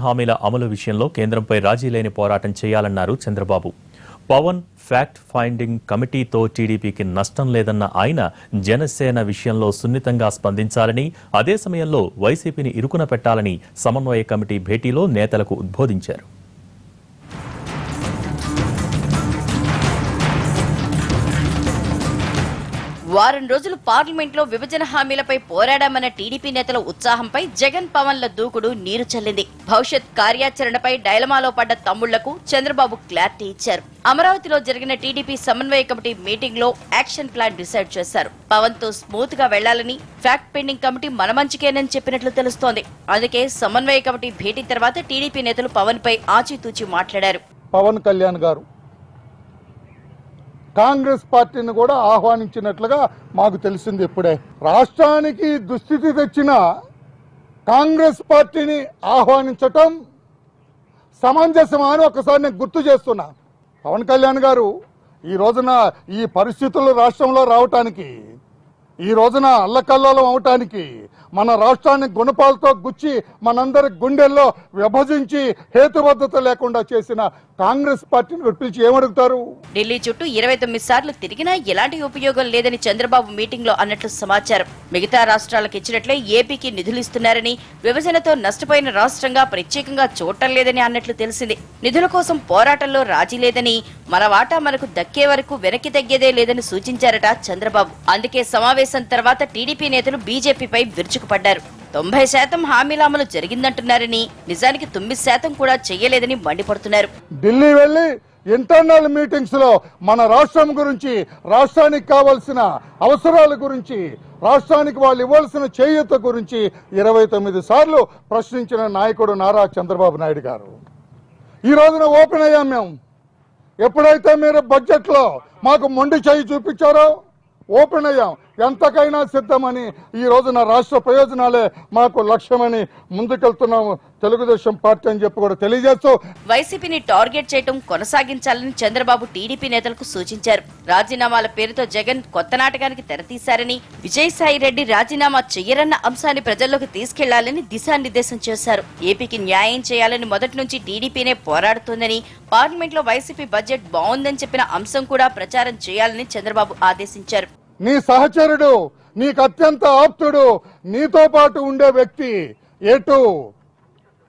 హామీల అమలు విషయంలో కేంద్రంపై రాజీ లేని పోరాటం చేయాలన్నారు చంద్రబాబు. పవన్ ఫ్యాక్ట్ ఫైండింగ్ కమిటీతో టీడీపీకి నష్టం లేదన్న ఆయన జనసేన విషయంలో సున్నితంగా స్పందించాలని, అదే సమయంలో వైసీపీని ఇరుకున పెట్టాలని సమన్వయ కమిటీ భేటీలో నేతలకు ఉద్బోధించారు. వారం రోజులు పార్లమెంట్లో విభజన హామీలపై పోరాడామన్న టీడీపీ నేతల ఉత్సాహంపై జగన్ పవన్ల దూకుడు నీరు చల్లింది. భవిష్యత్ కార్యాచరణపై డైలమాలో పడ్డ తమ్ముళ్లకు చంద్రబాబు క్లారిటీ ఇచ్చారు. అమరావతిలో జరిగిన టీడీపీ సమన్వయ కమిటీ మీటింగ్ లో యాక్షన్ ప్లాన్ డిసైడ్ చేశారు. పవన్ తో స్మూత్ గా వెళ్లాలని, ఫ్యాక్ట్ పెండింగ్ కమిటీ మన మంచికేనని చెప్పినట్లు తెలుస్తోంది. అందుకే సమన్వయ కమిటీ భేటీ తర్వాత టీడీపీ నేతలు పవన్ పై ఆచితూచి మాట్లాడారు. పవన్ కళ్యాణ్ గారు కాంగ్రెస్ పార్టీని కూడా ఆహ్వానించినట్లుగా మాకు తెలిసింది. ఇప్పుడే రాష్ట్రానికి దుస్థితి తెచ్చిన కాంగ్రెస్ పార్టీని ఆహ్వానించటం సమంజసమా అని ఒకసారి నేను గుర్తు చేస్తున్నా. పవన్ కళ్యాణ్ గారు ఈ రోజున ఈ పరిస్థితులు రాష్ట్రంలో రావటానికి, ఈ రోజున అల్లకల్లోలం అవటానికి, మన రాష్ట్రాన్ని గుణపాలతో గుచ్చి మనందరి గుండెల్లో విభజించి హేతుబద్ధత లేకుండా చేసిన కాంగ్రెస్ పార్టీని పిలిచి ఏమడుగుతారు? ఢిల్లీ చుట్టూ 29 సార్లు తిరిగినా ఎలాంటి ఉపయోగం లేదని చంద్రబాబు మీటింగ్ లో అన్నట్లు సమాచారం. మిగతా రాష్ట్రాలకు ఇచ్చినట్లే ఏపీకి నిధులిస్తున్నారని, విభజనతో నష్టపోయిన రాష్ట్రంగా ప్రత్యేకంగా చూడటం లేదని అన్నట్లు తెలిసింది. నిధుల కోసం పోరాటంలో రాజీ లేదని, మన వాటా మనకు దక్కే వరకు వెనక్కి తగ్గేదే లేదని సూచించారట చంద్రబాబు. అందుకే సమావేశం తర్వాత టీడీపీ నేతలు బీజేపీపై విరుచుకుపడ్డారు. 90% హామీల అమలు జరిగిందంటున్నారని, నిజానికి 9% కూడా చెయ్యలేదని మండిపడుతున్నారు. ఢిల్లీ వెళ్లి ఇంటర్నల్ మీటింగ్స్ లో మన రాష్ట్రం గురించి, రాష్ట్రానికి కావాల్సిన అవసరాల గురించి, రాష్ట్రానికి వాళ్ళు ఇవ్వాల్సిన చేయూత గురించి 29 సార్లు ప్రశ్నించిన నాయకుడు నారా చంద్రబాబు నాయుడు గారు. ఈ రోజున ఓపెన్ అయ్యాం మేము. ఎప్పుడైతే మీరు బడ్జెట్ లో మాకు మొండి చేయి చూపించారో ఓపెన్ అయ్యాం. ఎంతకైనా సిద్ధమని, ఈ రోజున రాష్ట్ర ప్రయోజనాలే మాకు లక్ష్యమని ముందుకెళ్తున్నాము తెలుగుదేశం పార్టీ అని చెప్పి కూడా తెలియజేస్తూ వైసీపీని టార్గెట్ చేయడం కొనసాగించాలని చంద్రబాబు టీడీపీ నేతలకు సూచించారు. రాజీనామాల పేరుతో జగన్ కొత్త నాటకానికి తెరతీశారని, విజయసాయి రెడ్డి రాజీనామా చెయ్యరన్న అంశాన్ని ప్రజల్లోకి తీసుకెళ్లాలని దిశానిర్దేశం చేశారు. ఏపీకి న్యాయం చేయాలని మొదటి నుంచి టీడీపీనే పోరాడుతోందని, పార్లమెంట్లో వైసీపీ బడ్జెట్ బాగుందని చెప్పిన అంశం కూడా ప్రచారం చేయాలని చంద్రబాబు ఆదేశించారు. నీ సహచరుడు, నీకు అత్యంత ఆప్తుడు, నీతో పాటు ఉండే వ్యక్తి ఎటు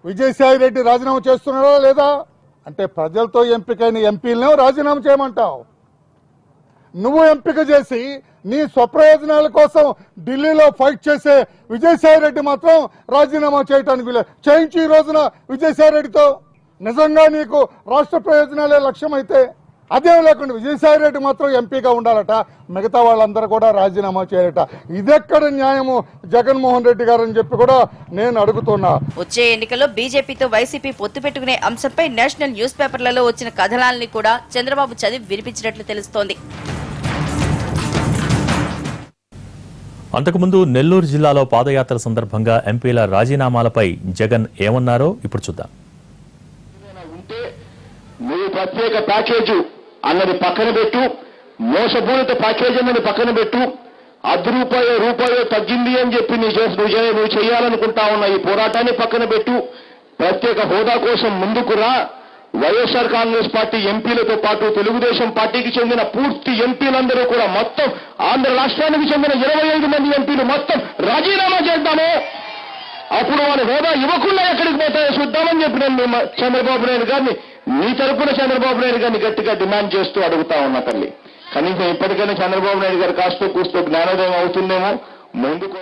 విజయసాయి రెడ్డి రాజీనామా చేస్తున్నాడా లేదా అంటే, ప్రజలతో ఎంపికైన ఎంపీలను రాజీనామా చేయమంటావు. నువ్వు ఎంపిక చేసి నీ స్వప్రయోజనాల కోసం ఢిల్లీలో ఫైట్ చేసే విజయసాయి రెడ్డి మాత్రం రాజీనామా చేయడానికి చేయించి ఈ రోజున విజయసాయి రెడ్డితో నిజంగా నీకు రాష్ట్ర ప్రయోజనాలే లక్ష్యమైతే అదేం లేకుండా విజయసాయి రెడ్డి మాత్రం ఎంపీగా ఉండాలట, మిగతా వాళ్ళందరూ కూడా రాజీనామా చేయాలట. ఇదెక్కడ న్యాయము జగన్మోహన్ రెడ్డి గారు అని చెప్పి కూడా నేను అడుగుతున్నా. వచ్చే ఎన్నికల్లో బీజేపీతో వైసీపీ పొత్తు పెట్టుకునే అంశంపై నేషనల్ న్యూస్ పేపర్లలో వచ్చిన కథనాలని కూడా చంద్రబాబు చదివి వినిపించినట్లు తెలుస్తోంది. అంతకుముందు నెల్లూరు జిల్లాలో పాదయాత్ర సందర్భంగా ఎంపీల రాజీనామాలపై జగన్ ఏమన్నారో ఇప్పుడు చూద్దాం. ప్రత్యేక ప్యాకేజీ అన్నది పక్కన పెట్టు, మోసపూరిత ప్యాకేజీ అన్నది పక్కన పెట్టు, రూపాయో తగ్గింది అని చెప్పి నువ్వు చేయాలనుకుంటా ఉన్న ఈ పోరాటాన్ని పక్కన పెట్టు, ప్రత్యేక హోదా కోసం ముందుకు రా. వైఎస్ఆర్ కాంగ్రెస్ పార్టీ ఎంపీలతో పాటు తెలుగుదేశం పార్టీకి చెందిన పూర్తి ఎంపీలందరూ కూడా మొత్తం ఆంధ్ర రాష్ట్రానికి చెందిన 25 మంది ఎంపీలు మొత్తం రాజీనామా చేద్దాము. అప్పుడు వాళ్ళ హోదా ఇవ్వకుండా ఎక్కడికి పోతాయో చూద్దామని చెప్పి నేను చంద్రబాబు నాయుడు గారిని, నీ తరపున చంద్రబాబు నాయుడు గారిని గట్టిగా డిమాండ్ చేస్తూ అడుగుతా ఉన్నా తల్లి. కనీసం ఇప్పటికైనా చంద్రబాబు నాయుడు గారు కాస్తో కూస్తో జ్ఞానోదయం అవుతుందేమో, ముందుకు